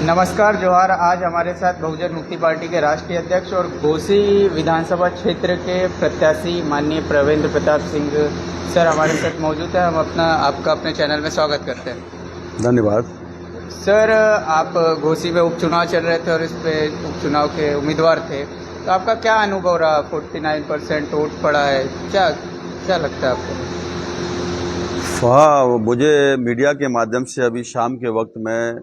नमस्कार जोहार। आज हमारे साथ बहुजन मुक्ति पार्टी के राष्ट्रीय अध्यक्ष और घोसी विधानसभा क्षेत्र के प्रत्याशी माननीय प्रवेंद्र प्रताप सिंह सर हमारे साथ मौजूद है। हम आपका अपने चैनल में स्वागत करते हैं। धन्यवाद सर, आप घोसी में उपचुनाव चल रहे थे और इस पे उपचुनाव के उम्मीदवार थे, तो आपका क्या अनुभव रहा? 49% वोट पड़ा है, क्या लगता है आपको? हाँ, मुझे मीडिया के माध्यम से अभी शाम के वक्त में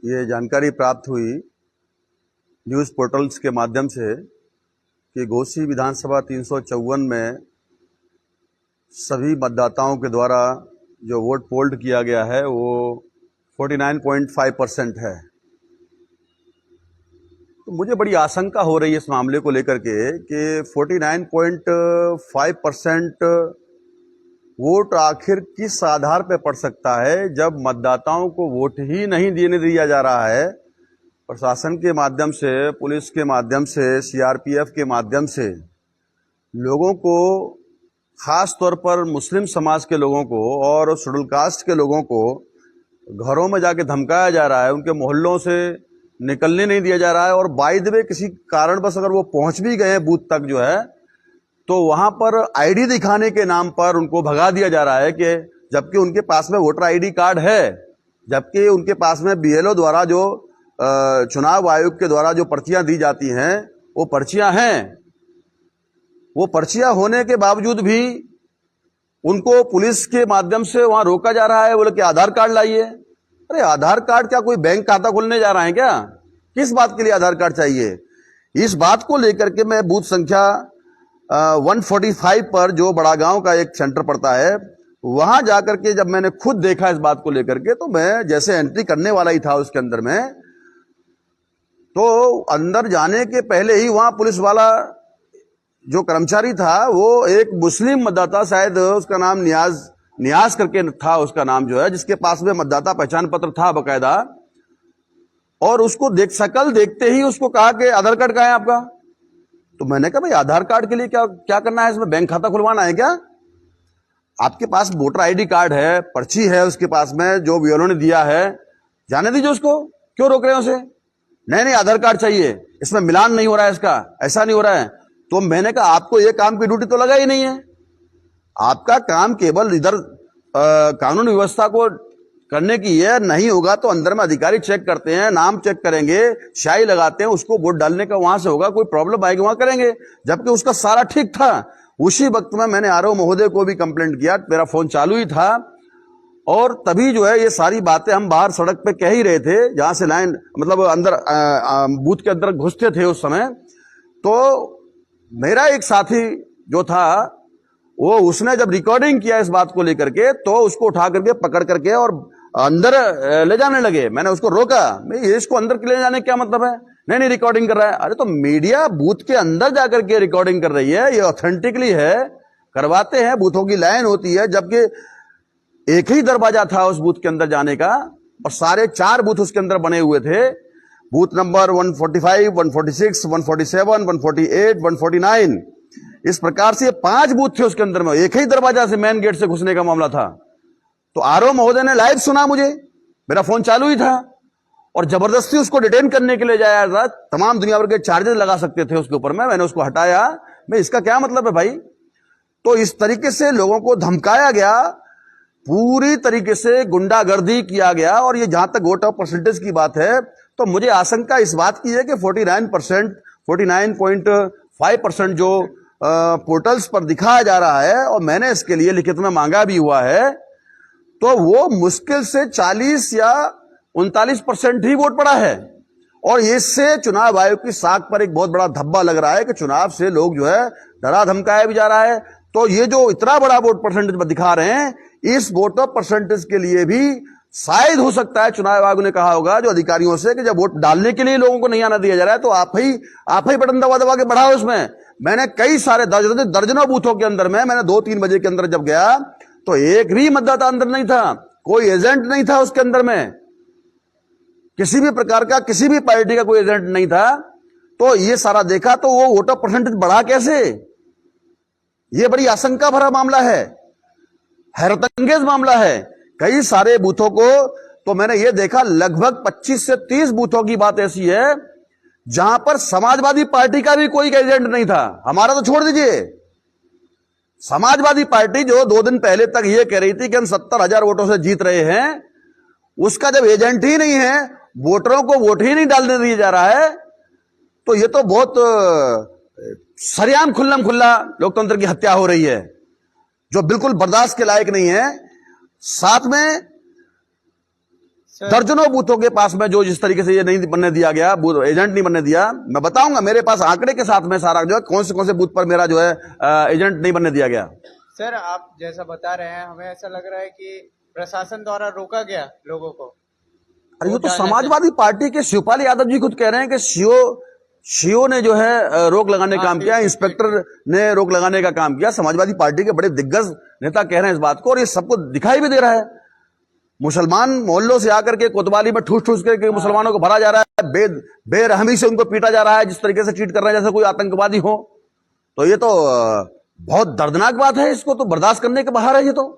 ये जानकारी प्राप्त हुई न्यूज़ पोर्टल्स के माध्यम से कि घोसी विधानसभा 354 में सभी मतदाताओं के द्वारा जो वोट पोल्ड किया गया है वो 49.5% है। तो मुझे बड़ी आशंका हो रही है इस मामले को लेकर के कि 49.5% वोट आखिर किस आधार पर पड़ सकता है जब मतदाताओं को वोट ही नहीं देने दिया जा रहा है। प्रशासन के माध्यम से, पुलिस के माध्यम से, सीआरपीएफ के माध्यम से लोगों को, खास तौर पर मुस्लिम समाज के लोगों को और शेड्यूल कास्ट के लोगों को घरों में जाके धमकाया जा रहा है, उनके मोहल्लों से निकलने नहीं दिया जा रहा है। और बाय द वे किसी कारणवश अगर वो पहुंच भी गए बूथ तक जो है तो वहां पर आईडी दिखाने के नाम पर उनको भगा दिया जा रहा है कि जबकि उनके पास में वोटर आईडी कार्ड है, जबकि उनके पास में बीएलओ द्वारा जो चुनाव आयोग के द्वारा जो पर्चियां दी जाती हैं वो पर्चियां हैं। वो पर्चियां होने के बावजूद भी उनको पुलिस के माध्यम से वहां रोका जा रहा है। बोले कि आधार कार्ड लाइए। अरे आधार कार्ड क्या कोई बैंक खाता खोलने जा रहा है क्या? किस बात के लिए आधार कार्ड चाहिए? इस बात को लेकर के मैं बूथ संख्या 145 पर, जो बड़ा गांव का एक सेंटर पड़ता है, वहां जाकर के जब मैंने खुद देखा इस बात को लेकर के, तो मैं जैसे एंट्री करने वाला ही था उसके अंदर में, तो अंदर जाने के पहले ही वहां पुलिस वाला जो कर्मचारी था वो एक मुस्लिम मतदाता, शायद उसका नाम नियाज करके था उसका नाम जो है, जिसके पास में मतदाता पहचान पत्र था बकायदा, और उसको शकल देखते ही उसको कहा कि आधार कार्ड कहाँ है आपका? तो मैंने कहा भाई आधार कार्ड के लिए क्या करना है? इसमें बैंक खाता खुलवाना है क्या? आपके पास वोटर आईडी कार्ड है, पर्ची है उसके पास में जो बीएलओ ने दिया है, जाने दीजिए उसको, क्यों रोक रहे हैं उसे? नहीं आधार कार्ड चाहिए, इसमें मिलान नहीं हो रहा है, इसका ऐसा नहीं हो रहा है। तो मैंने कहा आपको ये काम की ड्यूटी तो लगा ही नहीं है। आपका काम केवल इधर कानून व्यवस्था को करने की है, नहीं होगा तो अंदर में अधिकारी चेक करते हैं, नाम चेक करेंगे, स्याही लगाते हैं, उसको वोट डालने का वहां से होगा, कोई प्रॉब्लम आएगी वहां करेंगे। जबकि उसका सारा ठीक था। उसी वक्त में मैंने आरओ महोदय को भी कंप्लेंट किया, मेरा फोन चालू ही था, और तभी जो है ये सारी बातें हम बाहर सड़क पे कह ही रहे थे, जहां से लाइन मतलब अंदर बूथ के अंदर घुसते थे उस समय। तो मेरा एक साथी जो था वो, उसने जब रिकॉर्डिंग किया इस बात को लेकर के, तो उसको उठा करके पकड़ करके और अंदर ले जाने लगे। मैंने उसको रोका, भाई इसको अंदर ले जाने क्या मतलब है? नहीं रिकॉर्डिंग कर रहा है। अरे तो मीडिया बूथ के अंदर जाकर के रिकॉर्डिंग कर रही है, ये ऑथेंटिकली है, करवाते हैं, बूथों की लाइन होती है, जबकि एक ही दरवाजा था उस बूथ के अंदर जाने का और सारे 4 बूथ उसके अंदर बने हुए थे। बूथ नंबर 145, 146, 147, 148, 149, इस प्रकार से 5 बूथ थे उसके अंदर में। एक ही दरवाजा से, मेन गेट से घुसने का मामला था। तो आरओ महोदय ने लाइव सुना, मुझे, मेरा फोन चालू ही था, और जबरदस्ती उसको डिटेन करने के लिए जाया था। तमाम दुनिया भर के चार्जेस लगा सकते थे उसके ऊपर में, मैंने उसको हटाया। मैं इसका क्या मतलब है भाई? तो इस तरीके से लोगों को धमकाया गया, पूरी तरीके से गुंडागर्दी किया गया। और ये जहां तक वोट ऑफ परसेंटेज की बात है, तो मुझे आशंका इस बात की है कि 49.5% जो पोर्टल्स पर दिखाया जा रहा है, और मैंने इसके लिए लिखित में मांगा भी हुआ है, तो वो मुश्किल से 40 या 39% ही वोट पड़ा है। और इससे चुनाव आयोग की साख पर एक बहुत बड़ा धब्बा लग रहा है कि चुनाव से लोग जो है डरा धमकाया भी जा रहा है। तो ये जो इतना बड़ा वोट परसेंटेज दिखा रहे हैं, इस वोट ऑफ परसेंटेज के लिए भी शायद हो सकता है चुनाव आयोग ने कहा होगा जो अधिकारियों से कि जब वोट डालने के लिए लोगों को नहीं आना दिया जा रहा है तो आप ही बटन दबा दबा के बढ़ाओ उसमें। मैंने कई सारे दर्जनों बूथों के अंदर में, मैंने 2-3 बजे के अंदर जब गया तो एक भी मतदाता अंदर नहीं था, कोई एजेंट नहीं था उसके अंदर में, किसी भी प्रकार का, किसी भी पार्टी का कोई एजेंट नहीं था। तो ये सारा देखा तो वो वोट ऑफ परसेंटेज बढ़ा कैसे? ये बड़ी आशंका भरा मामला है, हैरतअंगेज मामला है। कई सारे बूथों को तो मैंने ये देखा लगभग 25 से 30 बूथों की बात ऐसी है जहां पर समाजवादी पार्टी का भी कोई एजेंट नहीं था। हमारा तो छोड़ दीजिए, समाजवादी पार्टी जो 2 दिन पहले तक ये कह रही थी कि हम 70,000 वोटों से जीत रहे हैं, उसका जब एजेंट ही नहीं है, वोटरों को वोट ही नहीं डालने दिया जा रहा है, तो ये तो बहुत सरेआम खुल्लम खुल्ला लोकतंत्र की हत्या हो रही है, जो बिल्कुल बर्दाश्त के लायक नहीं है। साथ में दर्जनों बूथों के पास में जो जिस तरीके से ये नहीं बनने दिया गया, बूथ एजेंट नहीं बनने दिया, मैं बताऊंगा, मेरे पास आंकड़े के साथ में सारा जो है कौन से बूथ पर मेरा जो है एजेंट नहीं बनने दिया गया। सर, आप जैसा बता रहे हैं, हमें ऐसा लग रहा है कि प्रशासन द्वारा रोका गया लोगों को। अरे ये तो समाजवादी पार्टी के शिवपाल यादव जी खुद कह रहे हैं कि सीओ ने जो है रोक लगाने का काम किया, इंस्पेक्टर ने रोक लगाने का काम किया। समाजवादी पार्टी के बड़े दिग्गज नेता कह रहे हैं इस बात को, और ये सबको दिखाई भी दे रहा है। मुसलमान मोहल्लों से आकर के कोतवाली में ठूस ठूस करके मुसलमानों को भरा जा रहा है, बेरहमी से उनको पीटा जा रहा है, जिस तरीके से ट्रीट कर रहे हैं जैसे कोई आतंकवादी हो। तो ये तो बहुत दर्दनाक बात है, इसको तो बर्दाश्त करने के बाहर है। ये तो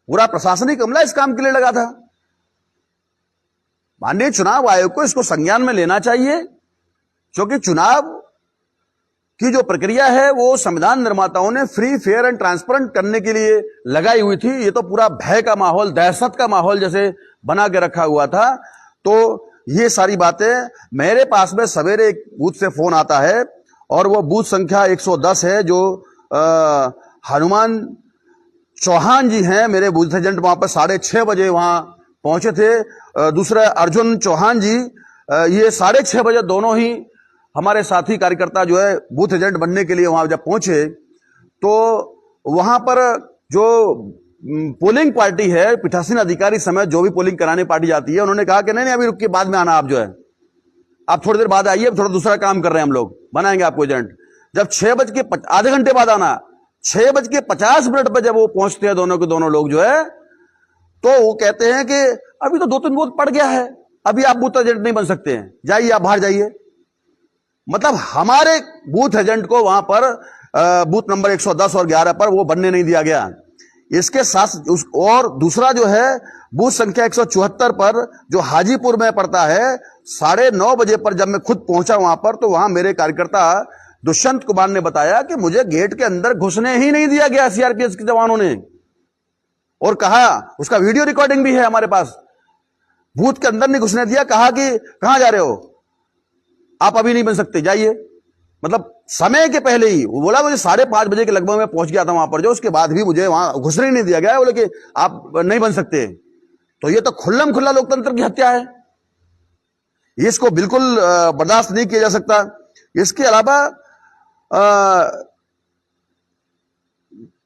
पूरा प्रशासनिक अमला इस काम के लिए लगा था। माननीय चुनाव आयोग को इसको संज्ञान में लेना चाहिए, क्योंकि चुनाव की जो प्रक्रिया है वो संविधान निर्माताओं ने फ्री, फेयर एंड ट्रांसपेरेंट करने के लिए लगाई हुई थी। ये तो पूरा भय का माहौल, दहशत का माहौल जैसे बना के रखा हुआ था। तो ये सारी बातें, मेरे पास में सवेरे एक बूथ से फोन आता है, और वो बूथ संख्या 110 है, जो हनुमान चौहान जी हैं, मेरे बूथ एजेंट वहां पर 6:30 बजे वहां पहुंचे थे। दूसरे अर्जुन चौहान जी, ये 6:30 बजे दोनों ही हमारे साथी कार्यकर्ता जो है बूथ एजेंट बनने के लिए वहां जब पहुंचे, तो वहां पर जो पोलिंग पार्टी है, पीठासीन अधिकारी समेत जो भी पोलिंग कराने पार्टी जाती है, उन्होंने कहा कि नहीं अभी रुक के बाद में आना, आप जो है आप थोड़ी देर बाद आइए, थोड़ा दूसरा काम कर रहे हैं, हम लोग बनाएंगे आपको एजेंट। जब 6 बज के आधे घंटे बाद आना, 6:50 पर जब वो पहुंचते हैं दोनों के दोनों लोग जो है, तो वो कहते हैं कि अभी तो 2-3 वोट पड़ गया है, अभी आप बूथ एजेंट नहीं बन सकते हैं, जाइए आप बाहर जाइए। मतलब हमारे बूथ एजेंट को वहां पर बूथ नंबर 110 और 11 पर वो बनने नहीं दिया गया। इसके साथ और दूसरा जो है बूथ संख्या 174 पर, जो हाजीपुर में पड़ता है, 9:30 बजे पर जब मैं खुद पहुंचा वहां पर, तो वहां मेरे कार्यकर्ता दुष्यंत कुमार ने बताया कि मुझे गेट के अंदर घुसने ही नहीं दिया गया सीआरपीएफ के जवानों ने, और कहा, उसका वीडियो रिकॉर्डिंग भी है हमारे पास, बूथ के अंदर नहीं घुसने दिया, कहा कि कहां जा रहे हो आप, अभी नहीं बन सकते, जाइए। मतलब समय के पहले ही वो बोला, मुझे 5:30 बजे के लगभग में पहुंच गया था वहां पर, जो उसके बाद भी मुझे वहां घुसने नहीं दिया गया, बोले कि आप नहीं बन सकते। तो ये तो खुल्लम खुल्ला लोकतंत्र की हत्या है, इसको बिल्कुल बर्दाश्त नहीं किया जा सकता। इसके अलावा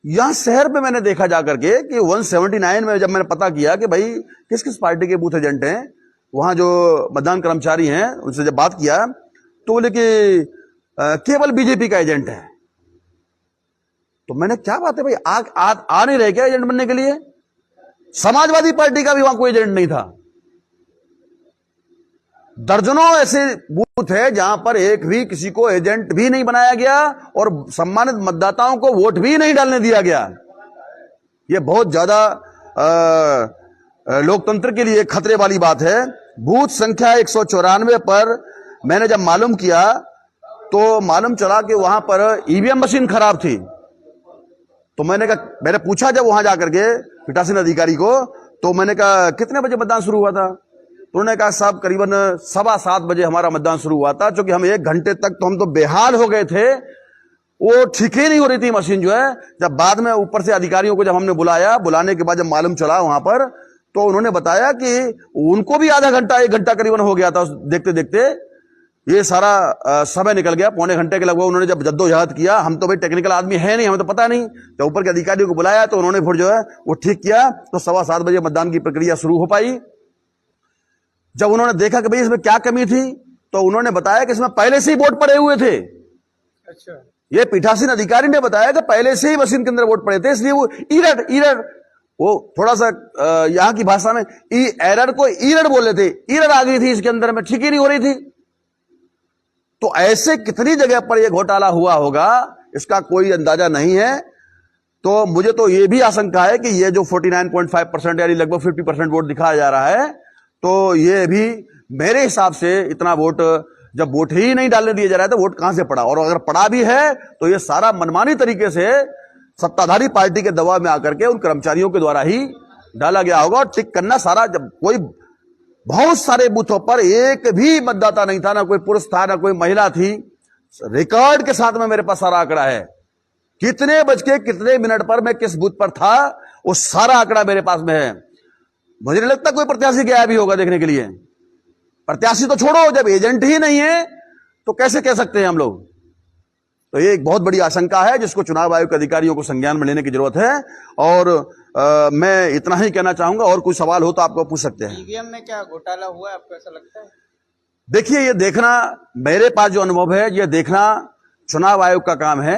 यहां शहर में मैंने देखा जाकर के कि 179 में जब मैंने पता किया कि भाई किस किस पार्टी के बूथ एजेंट हैं, वहां जो मतदान कर्मचारी हैं उनसे जब बात किया, तो बोले कि केवल बीजेपी का एजेंट है। तो मैंने, क्या बात है भाई, आ नहीं रहे क्या एजेंट बनने के लिए? समाजवादी पार्टी का भी वहां कोई एजेंट नहीं था। दर्जनों ऐसे बूथ है जहां पर एक भी किसी को एजेंट भी नहीं बनाया गया, और सम्मानित मतदाताओं को वोट भी नहीं डालने दिया गया। यह बहुत ज्यादा लोकतंत्र के लिए खतरे वाली बात है। बूथ संख्या 194 पर मैंने जब मालूम किया, तो मालूम चला कि वहां पर ईवीएम मशीन खराब थी। तो मैंने पूछा जब वहां जाकर के पीठासीन अधिकारी को, तो मैंने कहा कितने बजे मतदान शुरू हुआ था? तो उन्होंने कहा साहब करीबन 7:15 बजे हमारा मतदान शुरू हुआ था, क्योंकि हम 1 घंटे तक तो हम तो बेहाल हो गए थे, वो ठीक ही नहीं हो रही थी मशीन जो है। जब बाद में ऊपर से अधिकारियों को जब हमने बुलाने के बाद जब मालूम चला वहां पर, तो उन्होंने बताया कि उनको भी आधा घंटा 1 घंटा करीबन हो गया था देखते देखते, ये सारा समय निकल गया। 1.25 घंटे के लगभग उन्होंने जब जद्दोजहद किया। हम तो भाई टेक्निकल आदमी है नहीं, हमें तो पता नहीं। जब ऊपर के अधिकारियों को बुलाया तो उन्होंने फिर जो है वो ठीक किया, तो 7:15 बजे मतदान की प्रक्रिया शुरू हो पाई। जब उन्होंने देखा कि भाई इसमें क्या कमी थी, तो उन्होंने बताया कि इसमें पहले से ही वोट पड़े हुए थे। अच्छा, ये पीठासीन अधिकारी ने बताया कि पहले से ही मशीन के अंदर वोट पड़े थे, इसलिए वो ईरर, वो थोड़ा सा यहां की भाषा में एरर को ईरर बोले थे, ईरर आ गई थी इसके अंदर में, ठीक ही नहीं हो रही थी। तो ऐसे कितनी जगह पर यह घोटाला हुआ होगा, इसका कोई अंदाजा नहीं है। तो मुझे तो ये भी आशंका है कि ये जो 49.5% यानी लगभग 50% वोट दिखाया जा रहा है, तो ये भी मेरे हिसाब से इतना वोट, जब वोट ही नहीं डालने दिया जा रहा है तो वोट कहां से पड़ा, और अगर पड़ा भी है तो ये सारा मनमानी तरीके से सत्ताधारी पार्टी के दबाव में आकर के उन कर्मचारियों के द्वारा ही डाला गया होगा। और टिक करना सारा, जब कोई बहुत सारे बूथों पर एक भी मतदाता नहीं था, ना कोई पुरुष था ना कोई महिला थी, रिकॉर्ड के साथ में मेरे पास सारा आंकड़ा है, कितने बज के कितने मिनट पर मैं किस बूथ पर था, वो सारा आंकड़ा मेरे पास में है। मुझे नहीं लगता कोई प्रत्याशी गया भी होगा देखने के लिए। प्रत्याशी तो छोड़ो, जब एजेंट ही नहीं है तो कैसे कह सकते हैं हम लोग। तो ये एक बहुत बड़ी आशंका है जिसको चुनाव आयोग के अधिकारियों को संज्ञान में लेने की जरूरत है। और मैं इतना ही कहना चाहूंगा, और कोई सवाल हो तो आपको पूछ सकते हैं। ईवीएम में क्या घोटाला हुआ है, आपको ऐसा लगता है? देखिए, ये देखना, मेरे पास जो अनुभव है, ये देखना चुनाव आयोग का काम है,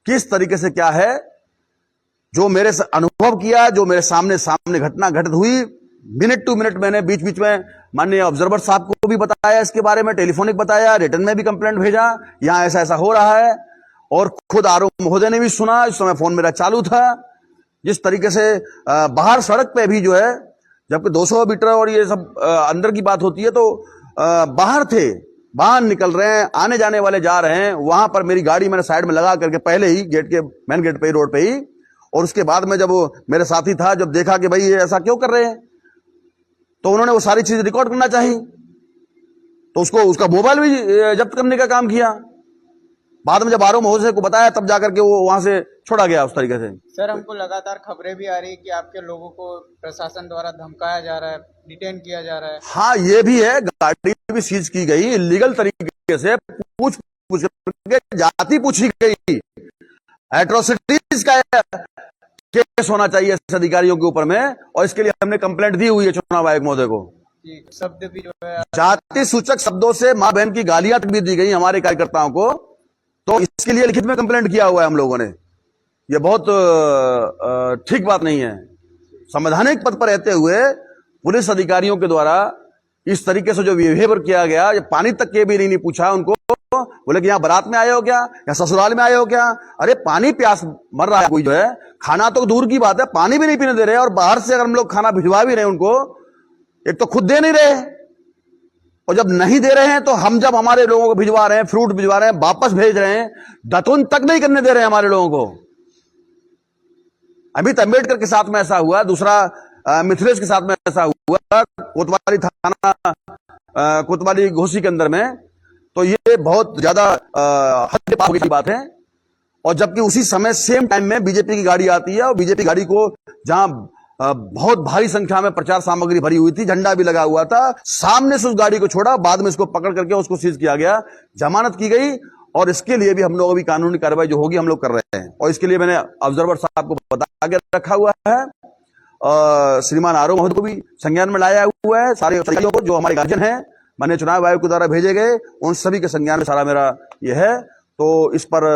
किस तरीके से क्या है। जो मेरे से अनुभव किया, जो मेरे सामने घटना घटित हुई, मिनट टू मिनट मैंने बीच बीच में माननीय ऑब्जर्वर साहब को भी बताया, इसके बारे में टेलीफोनिक बताया, रिटर्न में भी कंप्लेंट भेजा, यहां ऐसा ऐसा हो रहा है। और खुद आरोप महोदय ने भी सुना, इस समय फोन मेरा चालू था। जिस तरीके से बाहर सड़क पे भी जो है, जबकि 200 मीटर और ये सब अंदर की बात होती है, तो बाहर थे, बाहर निकल रहे हैं, आने जाने वाले जा रहे हैं, वहां पर मेरी गाड़ी मैंने साइड में लगा करके पहले ही गेट के मेन गेट पे ही, रोड पे ही, और उसके बाद में जब वो मेरे साथी था, जब देखा कि भाई ये ऐसा क्यों कर रहे हैं, तो उन्होंने वो सारी चीज रिकॉर्ड करना चाहिए, तो उसका मोबाइल भी जब्त करने का काम किया। बाद में जब आरोप महोदय को बताया, तब जाकर के वो वहां से छोड़ा गया उस तरीके से। सर, हमको लगातार खबरें भी आ रही है कि आपके लोगों को प्रशासन द्वारा धमकाया जा रहा है, डिटेन किया जा रहा है। हाँ, ये भी है, गाड़ी भी सीज की गई, इलीगल तरीके से पूछ करके जाति पूछी गई। एट्रोसिटीज का केस होना चाहिए इस अधिकारियों के ऊपर में, और इसके लिए हमने कंप्लेंट दी हुई है चुनाव आयोग महोदय को। शब्द भी जो है, जाति सूचक शब्दों से मां बहन की गालियां तक भी दी गई हमारे कार्यकर्ताओं को, तो इसके लिए लिखित में कंप्लेंट किया हुआ है हम लोगों ने। ये बहुत ठीक बात नहीं है। संवैधानिक पद पर रहते हुए पुलिस अधिकारियों के द्वारा इस तरीके से जो बिहेवियर किया गया, ये पानी तक के भी नहीं पूछा उनको, बोले कि यहाँ बारात में आए हो क्या, या ससुराल में आए हो क्या। अरे पानी प्यास मर रहा है कोई जो है, खाना तो दूर की बात है, पानी भी नहीं पीने दे रहे, और बाहर से अगर हम लोग खाना भिजवा भी रहे हैं उनको, एक तो खुद दे नहीं रहे, और जब नहीं दे रहे हैं तो हम जब हमारे लोगों को भिजवा रहे हैं, फ्रूट भिजवा रहे हैं, वापस भेज रहे हैं, दतुन तक नहीं करने दे रहे हैं हमारे लोगों को। अमित अम्बेडकर के साथ में ऐसा हुआ, दूसरा मिथिलेश के साथ में ऐसा हुआ, कोतवाली थाना, कोतवाली घोसी के अंदर में। तो ये बहुत ज्यादा हद पार की बात है। और जबकि उसी समय सेम टाइम में बीजेपी की गाड़ी आती है, और बीजेपी गाड़ी को जहां बहुत भारी संख्या में प्रचार सामग्री भरी हुई थी, झंडा भी लगा हुआ था, सामने से उस गाड़ी को छोड़ा, बाद में इसको पकड़ करके उसको सीज किया गया, जमानत की गई। और इसके लिए भी हम लोग अभी कानूनी कार्रवाई जो होगी हम लोग कर रहे हैं, और इसके लिए मैंने ऑब्जर्वर साहब को बता के रखा हुआ है, श्रीमान आरोप महोदय को भी संज्ञान में लाया हुआ है, सारे अधिकारियों को जो हमारे गार्जियन हैं, माननीय चुनाव आयोग के द्वारा भेजे गए, उन सभी के संज्ञान में सारा मेरा ये है। तो इस पर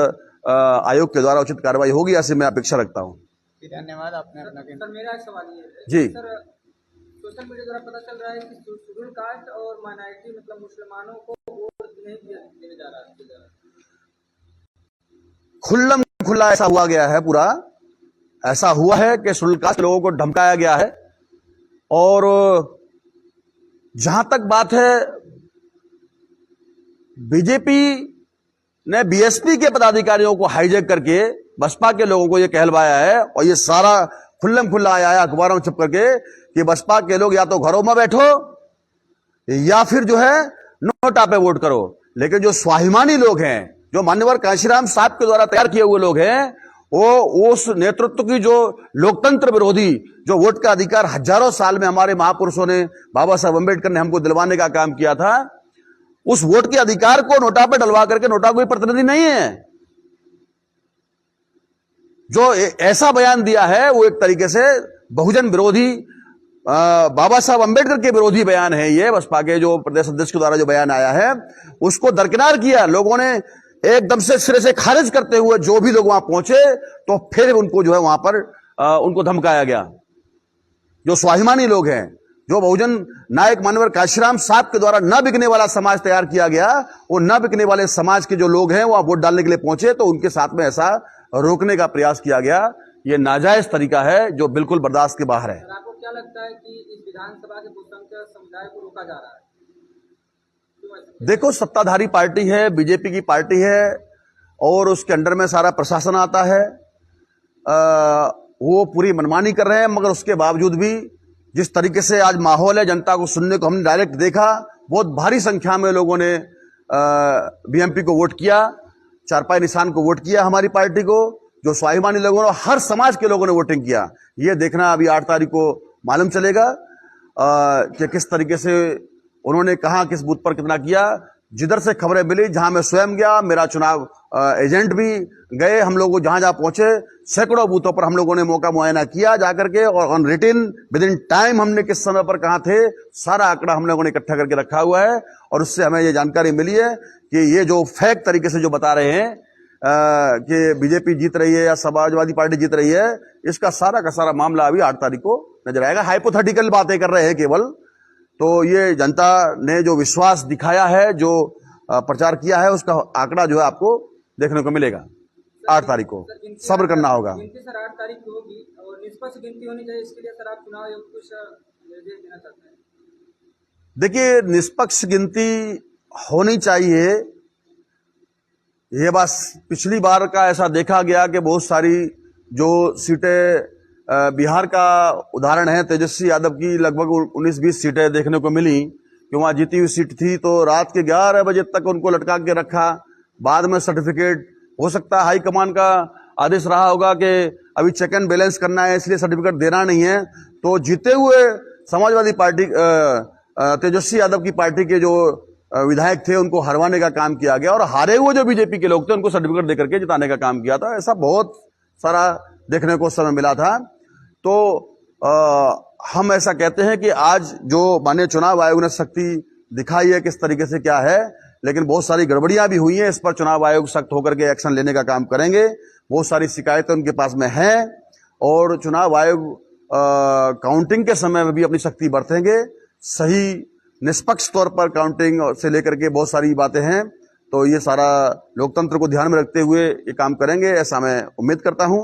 आयोग के द्वारा उचित कार्रवाई होगी, ऐसे मैं अपेक्षा रखता हूँ। धन्यवाद। आपने अपना सर, मेरा एक सवाल ये है जी सर, सोशल मीडिया द्वारा पता चल रहा है कि शेड्यूल कास्ट और माइनॉरिटी मतलब मुसलमानों को वोट नहीं दिया जा रहा है। खुल्लम खुल्ला ऐसा हुआ गया है, पूरा ऐसा हुआ है कि शेड्यूल कास्ट लोगों को धमकाया गया है। और जहां तक बात है, बीजेपी ने बीएसपी के पदाधिकारियों को हाईजैक करके बसपा के लोगों को यह कहलवाया है, और ये सारा खुल्लम खुल्ला आया है अखबारों में छप करके कि बसपा के लोग या तो घरों में बैठो या फिर जो है नोटा पे वोट करो। लेकिन जो स्वाभिमानी लोग हैं, जो मान्यवर कांशीराम साहब के द्वारा तैयार किए हुए लोग हैं, वो उस नेतृत्व की जो लोकतंत्र विरोधी, जो वोट का अधिकार हजारों साल में हमारे महापुरुषों ने, बाबा साहब अम्बेडकर ने हमको दिलवाने का काम किया था, उस वोट के अधिकार को नोटा पे डलवा करके, नोटा कोई प्रतिनिधि नहीं है, जो ऐसा बयान दिया है वो एक तरीके से बहुजन विरोधी, बाबा साहब अम्बेडकर के विरोधी बयान है। ये बसपा के जो प्रदेश अध्यक्ष के द्वारा जो बयान आया है, उसको दरकिनार किया लोगों ने, एकदम से सिरे से खारिज करते हुए जो भी लोग वहां पहुंचे, तो फिर उनको जो है वहां पर उनको धमकाया गया। जो स्वाभिमानी लोग हैं, जो बहुजन नायक मानवर कांशीराम साहब के द्वारा न बिकने वाला समाज तैयार किया गया, वो न बिकने वाले समाज के जो लोग हैं वहां वोट डालने के लिए पहुंचे, तो उनके साथ में ऐसा रोकने का प्रयास किया गया, ये नाजायज तरीका है जो बिल्कुल बर्दाश्त के बाहर है। सर आपको क्या लगता है कि इस विधानसभा के बहुसंख्यक समुदाय को रोका जा रहा है? क्यों ऐसा? देखो, सत्ताधारी पार्टी है, बीजेपी की पार्टी है और उसके अंडर में सारा प्रशासन आता है। वो पूरी मनमानी कर रहे हैं, मगर उसके बावजूद भी जिस तरीके से आज माहौल है, जनता को सुनने को हमने डायरेक्ट देखा, बहुत भारी संख्या में लोगों ने बीएमपी को वोट किया, चारपाई निशान को वोट किया, हमारी पार्टी को, जो स्वाभिमानी लोगों ने, हर समाज के लोगों ने वोटिंग किया। ये देखना अभी 8 तारीख को मालूम चलेगा कि किस तरीके से उन्होंने कहा, किस बूथ पर कितना किया। जिधर से खबरें मिली, जहां मैं स्वयं गया, मेरा चुनाव एजेंट भी गए, हम लोग जहां जहां पहुंचे, सैकड़ों बूथों पर हम लोगों ने मौका मुआयना किया जाकर के, और ऑन रिटिन विद इन टाइम हमने किस समय पर कहां थे, सारा आंकड़ा हम लोगों ने इकट्ठा करके रखा हुआ है। और उससे हमें ये जानकारी मिली है कि ये जो फेक तरीके से जो बता रहे हैं कि बीजेपी जीत रही है या समाजवादी पार्टी जीत रही है, इसका सारा का सारा मामला अभी 8 तारीख को नजर आएगा। हाइपोथेटिकल बातें कर रहे हैं केवल। तो ये जनता ने जो विश्वास दिखाया है, जो प्रचार किया है, उसका आंकड़ा जो है आपको देखने को मिलेगा 8 तारीख को। सब्र करना होगा। गिनती सर 8 तारीख को होगी और निष्पक्ष गिनती होनी चाहिए, इसके लिए सर आप चुनाव आयोग को कुछ निर्देश देना चाहते हैं? देखिए, निष्पक्ष गिनती होनी चाहिए, ये बस पिछली बार का ऐसा देखा गया कि बहुत सारी जो सीटें, बिहार का उदाहरण है, तेजस्वी यादव की लगभग 19-20 सीटें देखने को मिली कि वहां जीती हुई सीट थी, तो रात के 11 बजे तक उनको लटका के रखा। बाद में सर्टिफिकेट, हो सकता है हाईकमान का आदेश रहा होगा कि अभी चेक एंड बैलेंस करना है, इसलिए सर्टिफिकेट देना नहीं है। तो जीते हुए समाजवादी पार्टी, तेजस्वी यादव की पार्टी के जो विधायक थे, उनको हरवाने का काम किया गया, और हारे हुए जो बीजेपी के लोग थे, उनको सर्टिफिकेट देकर के जिताने का काम किया था। ऐसा बहुत सारा देखने को उस समय मिला था। तो हम ऐसा कहते हैं कि आज जो माननीय चुनाव आयोग ने शक्ति दिखाई है, किस तरीके से क्या है, लेकिन बहुत सारी गड़बड़ियां भी हुई हैं। इस पर चुनाव आयोग सख्त होकर के एक्शन लेने का काम करेंगे। बहुत सारी शिकायतें उनके पास में हैं, और चुनाव आयोग काउंटिंग के समय में भी अपनी शक्ति बरतेंगे। सही निष्पक्ष तौर पर काउंटिंग से लेकर के बहुत सारी बातें हैं, तो ये सारा लोकतंत्र को ध्यान में रखते हुए ये काम करेंगे, ऐसा मैं उम्मीद करता हूं।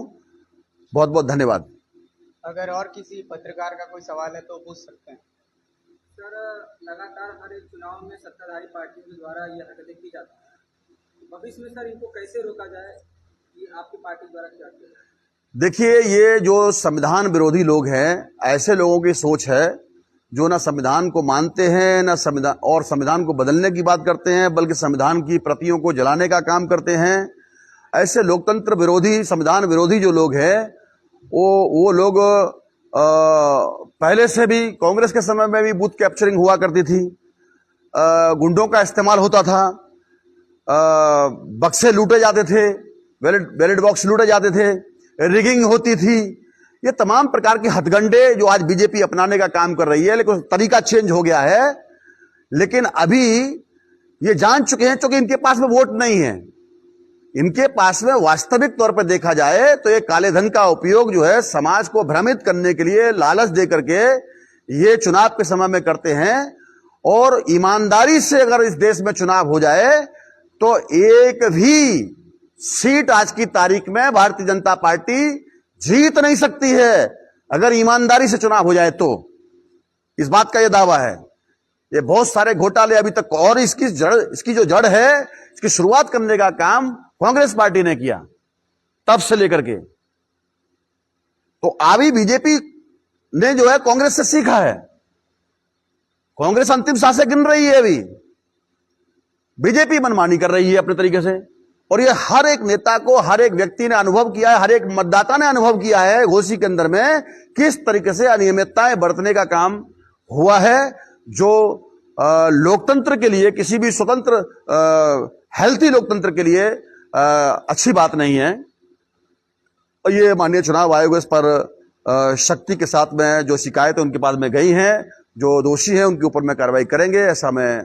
बहुत बहुत धन्यवाद। अगर और किसी पत्रकार का कोई सवाल है तो पूछ सकते हैं। सर लगातार हर एक चुनाव में सत्ताधारी पार्टियों के द्वारा ये हरकतें की जाती हैं, भविष्य में सर इनको कैसे रोका जाए, ये आपकी पार्टी द्वारा क्या किया जाए? देखिए, ये जो संविधान विरोधी लोग हैं, ऐसे लोगों की सोच है जो ना संविधान को मानते हैं, ना संविधान को बदलने की बात करते हैं, बल्कि संविधान की प्रतियों को जलाने का काम करते हैं। ऐसे लोकतंत्र विरोधी, संविधान विरोधी जो लोग हैं, वो लोग पहले से भी, कांग्रेस के समय में भी बूथ कैप्चरिंग हुआ करती थी, गुंडों का इस्तेमाल होता था, बक्से लूटे जाते थे, बैलेट बॉक्स लूटे जाते थे, रिगिंग होती थी। ये तमाम प्रकार के हथगंडे जो आज बीजेपी अपनाने का काम कर रही है, लेकिन तरीका चेंज हो गया है। लेकिन अभी ये जान चुके हैं, क्योंकि इनके पास में वोट नहीं है। इनके पास में वास्तविक तौर पर देखा जाए तो ये काले धन का उपयोग जो है समाज को भ्रमित करने के लिए, लालच दे करके ये चुनाव के समय में करते हैं। और ईमानदारी से अगर इस देश में चुनाव हो जाए तो एक भी सीट आज की तारीख में भारतीय जनता पार्टी जीत नहीं सकती है, अगर ईमानदारी से चुनाव हो जाए तो। इस बात का यह दावा है। ये बहुत सारे घोटाले अभी तक, और इसकी जो जड़ है, इसकी शुरुआत करने का काम कांग्रेस पार्टी ने किया तब से लेकर के। तो अभी बीजेपी ने जो है कांग्रेस से सीखा है। कांग्रेस अंतिम सांसें गिन रही है, अभी बीजेपी मनमानी कर रही है अपने तरीके से। और ये हर एक नेता को, हर एक व्यक्ति ने अनुभव किया है, हर एक मतदाता ने अनुभव किया है घोसी के अंदर में किस तरीके से अनियमितताएं बरतने का काम हुआ है, जो लोकतंत्र के लिए, किसी भी स्वतंत्र हेल्थी लोकतंत्र के लिए अच्छी बात नहीं है। और ये माननीय चुनाव आयोग इस पर शक्ति के साथ में जो शिकायतें उनके पास में गई हैं, जो दोषी हैं उनके ऊपर में कार्रवाई करेंगे, ऐसा मैं